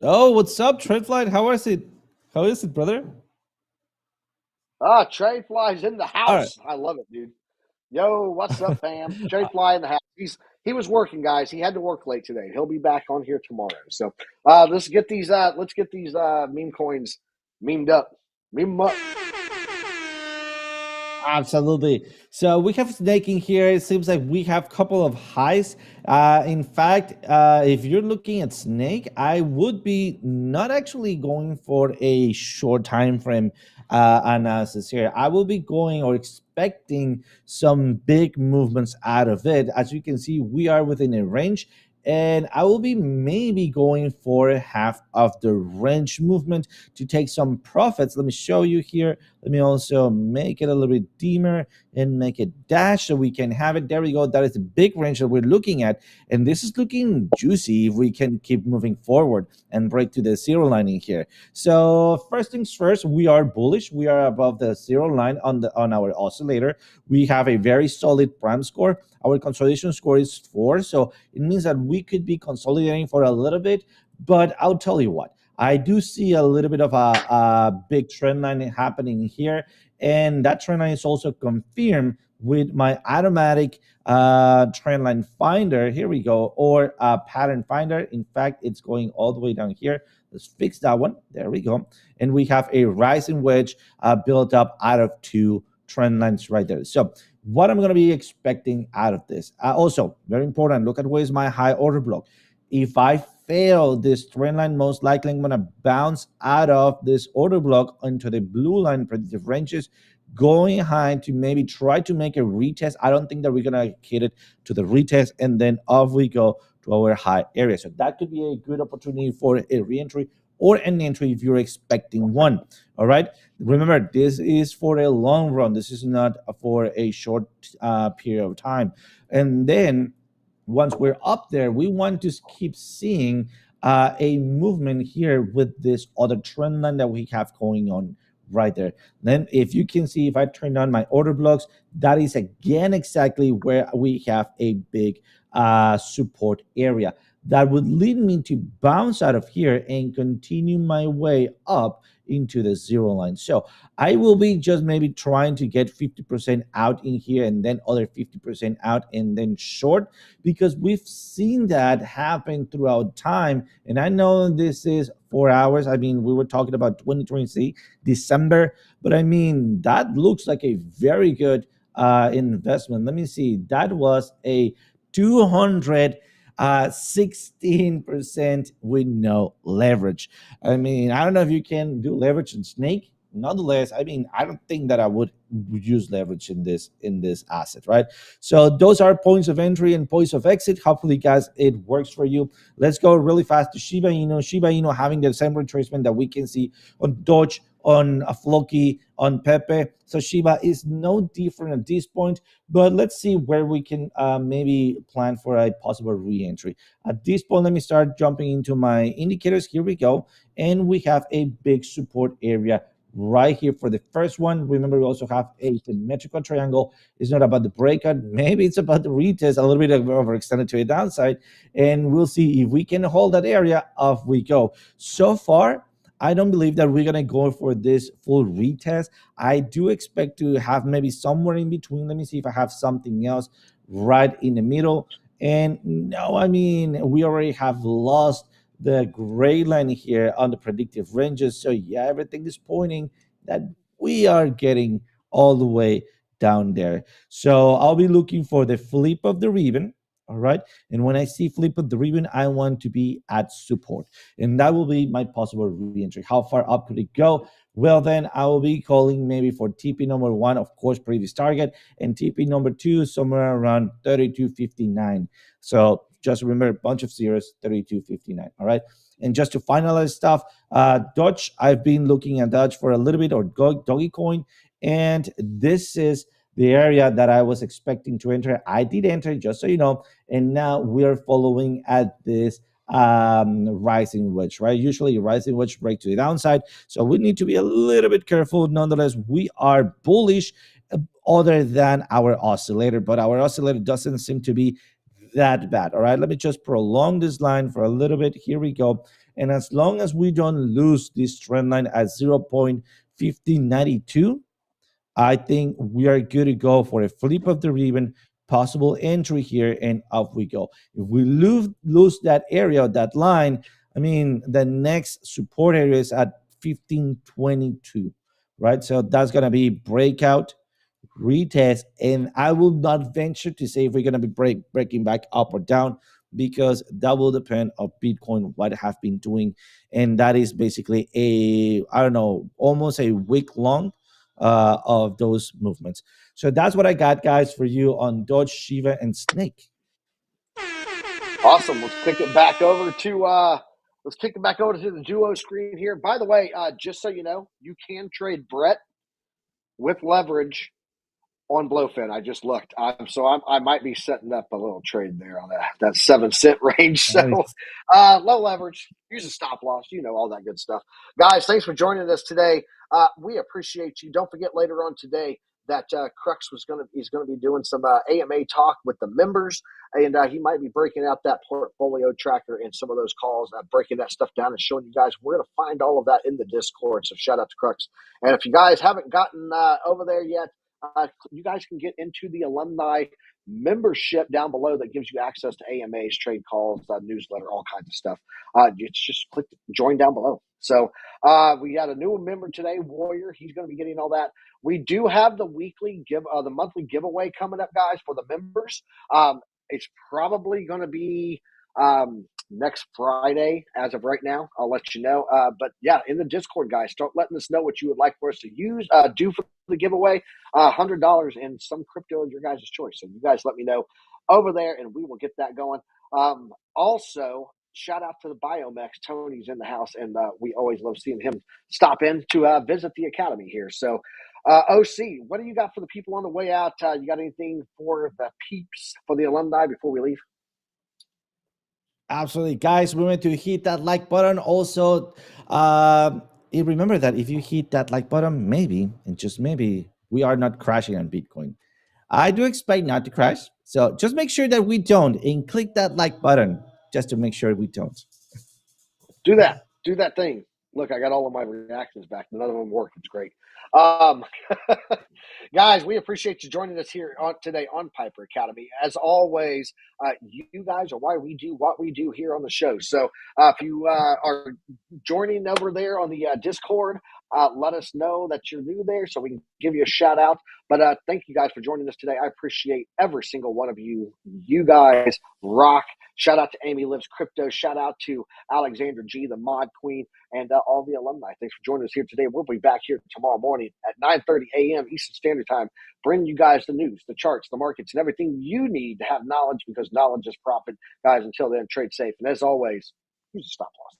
Oh, what's up, Tradefly? How is it? How is it, brother? Tradefly's in the house. Right. I love it, dude. Yo, what's up, fam? Tradefly in the house. He was working, guys. He had to work late today. He'll be back on here tomorrow. So let's get these meme coins memed up. Meme them up. Absolutely. So we have Snake in here. It seems like we have a couple of highs. In fact, if you're looking at Snake, I would be not actually going for a short time frame analysis here. I will be going or expecting some big movements out of it. As you can see, we are within a range. And I will be maybe going for half of the range movement to take some profits. Let me show you here. Let me also make it a little bit dimmer and make it dash so we can have it. There we go. That is the big range that we're looking at. And this is looking juicy if we can keep moving forward and break to the zero line in here. So first things first, we are bullish. We are above the zero line on our oscillator. We have a very solid prime score. Our consolidation score is 4. So it means that we could be consolidating for a little bit. But I'll tell you what, I do see a little bit of a big trend line happening here. And that trend line is also confirmed with my automatic trend line finder. Here we go, or pattern finder. In fact, it's going all the way down here. Let's fix that one. There we go. And we have a rising wedge built up out of 2 trend lines right there. So what I'm going to be expecting out of this. Also, very important, look at where's my high order block. If I fail this trend line, most likely I'm going to bounce out of this order block into the blue line predictive ranges, going high to maybe try to make a retest. I don't think that we're going to hit it to the retest, and then off we go to our high area. So that could be a good opportunity for a reentry or an entry if you're expecting one. All right. Remember, this is for a long run. This is not for a short period of time. And then once we're up there, we want to keep seeing a movement here with this other trend line that we have going on right there. Then if you can see, if I turn on my order blocks, that is again exactly where we have a big support area. That would lead me to bounce out of here and continue my way up into the zero line. So I will be just maybe trying to get 50% out in here and then other 50% out and then short, because we've seen that happen throughout time. And I know this is 4 hours. I mean, we were talking about 2023 December, but I mean, that looks like a very good investment. Let me see. That was a 200 16% with no leverage. I mean, I don't know if you can do leverage in snake. Nonetheless, I mean, I don't think that I would use leverage in this asset, right? So those are points of entry and points of exit. Hopefully, guys, it works for you. Let's go really fast to Shiba Inu. Shiba Inu having the same retracement that we can see on Doge, on Floki, on Pepe. So Shiba is no different at this point, but let's see where we can maybe plan for a possible re-entry. At this point, let me start jumping into my indicators. Here we go. And we have a big support area right here for the first one. Remember, we also have a symmetrical triangle. It's not about the breakout. Maybe it's about the retest, a little bit of overextended to a downside. And we'll see if we can hold that area. Off we go. So far, I don't believe that we're going to go for this full retest. I do expect to have maybe somewhere in between. Let me see if I have something else right in the middle. And no, I mean, we already have lost the gray line here on the predictive ranges. So yeah, everything is pointing that we are getting all the way down there. So I'll be looking for the flip of the ribbon. All right. And when I see flip of the ribbon, I want to be at support. And that will be my possible re-entry. How far up could it go? Well, then I will be calling maybe for TP number one, of course, previous target, and TP number two, somewhere around 32.59. So just remember a bunch of zeros, 32.59. All right. And just to finalize stuff, Dodge, I've been looking at Dodge for a little bit, or Doggy Coin. And this is the area that I was expecting to enter. I did enter, just so you know. And now we're following at this rising wedge, right? Usually rising wedge break to the downside. So we need to be a little bit careful. Nonetheless, we are bullish other than our oscillator, but our oscillator doesn't seem to be that bad. All right, let me just prolong this line for a little bit. Here we go. And as long as we don't lose this trend line at 0.1592, I think we are good to go for a flip of the ribbon, possible entry here, and off we go. If we lose that area, that line, I mean, the next support area is at 1522, right? So that's going to be breakout, retest, and I will not venture to say if we're going to be breaking back up or down, because that will depend on Bitcoin, what I have been doing. And that is basically I don't know, almost a week long of those movements. So that's what I got, guys, for you on Doge, Shiba, and Snake. Awesome. Let's kick it back over to the duo screen here. By the way, just so you know, you can trade Brett with leverage on Blowfin. I just looked. I might be setting up a little trade there on that 7 cent range. So Nice. low leverage, use a stop loss, all that good stuff. Guys, thanks for joining us today. We appreciate you. Don't forget later on today that Crux is gonna be doing some AMA talk with the members, and he might be breaking out that portfolio tracker and some of those calls, breaking that stuff down and showing you guys. We're gonna find all of that in the Discord. So shout out to Crux. And if you guys haven't gotten over there yet, you guys can get into the alumni membership down below that gives you access to AMAs, trade calls, newsletter, all kinds of stuff. It's just click join down below. So we got a new member today, Warrior. He's going to be getting all that. We do have the monthly giveaway coming up, guys, for the members. It's probably going to be next Friday as of right now. I'll let you know. But yeah, in the Discord, guys, start letting us know what you would like for us to do for the giveaway. $100 in some crypto of your guys' choice. So you guys let me know over there, and we will get that going. Also, shout out to the Biomex. Tony's in the house, and we always love seeing him stop in to visit the academy here. So, OC, what do you got for the people on the way out? You got anything for the peeps, for the alumni before we leave? Absolutely, guys. Remember to hit that like button. Also, remember that if you hit that like button, maybe and just maybe we are not crashing on Bitcoin. I do expect not to crash, so just make sure that we don't, and click that like button just to make sure we don't. Do that. Do that thing. Look, I got all of my reactions back. None of them worked. It's great. Um, guys, we appreciate you joining us here today on Piper Academy. As always, you guys are why we do what we do here on the show. So if you are joining over there on the Discord, let us know that you're new there so we can give you a shout out. But thank you guys for joining us today. I appreciate every single one of you. You guys rock. Shout out to Amy Lives Crypto. Shout out to Alexandra G, the mod queen, and all the alumni. Thanks for joining us here today. We'll be back here tomorrow morning at 9:30 a.m. Eastern Standard Time, bringing you guys the news, the charts, the markets, and everything you need to have knowledge, because knowledge is profit. Guys, until then, trade safe. And as always, use a stop loss.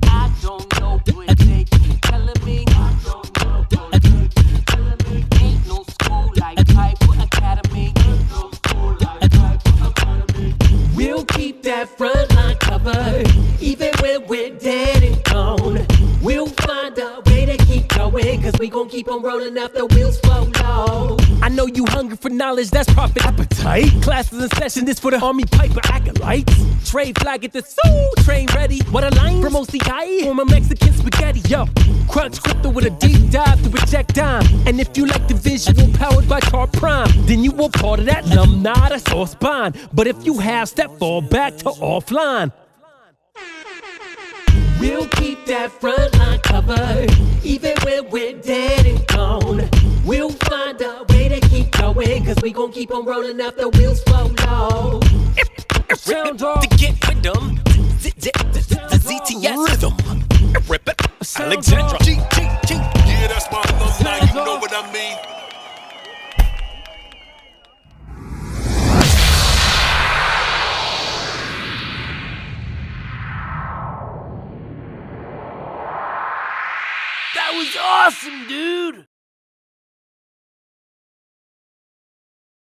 I don't know what they keep telling me. I don't know what they keep telling me. Ain't no school like Piper Academy. Ain't no school like Piper Academy. We'll keep that front line covered, even when we're dead and gone. We'll find a way to keep going, cause we gon' keep on rolling after the wheels fall low. I know you hungry for knowledge, that's profit appetite. Classes in session, this for the Army Piper acolytes. Trade flag at the soul, train ready. What a line from OCI, from a Mexican spaghetti. Yo, crunch crypto with a deep dive to reject dime. And if you like the visual powered by Chart Prime, then you were part of that alumni, that's all spine. But if you have step, fall back to offline. We'll keep that front line covered, even when we're dead and gone. We'll find a way to keep going, cause we gon' keep on rolling after wheels fall low. Sound off. To get rhythm, the ZTS rhythm. Rip it, Alexandra. Yeah, that's my alumni, you know what I mean? That was awesome, dude!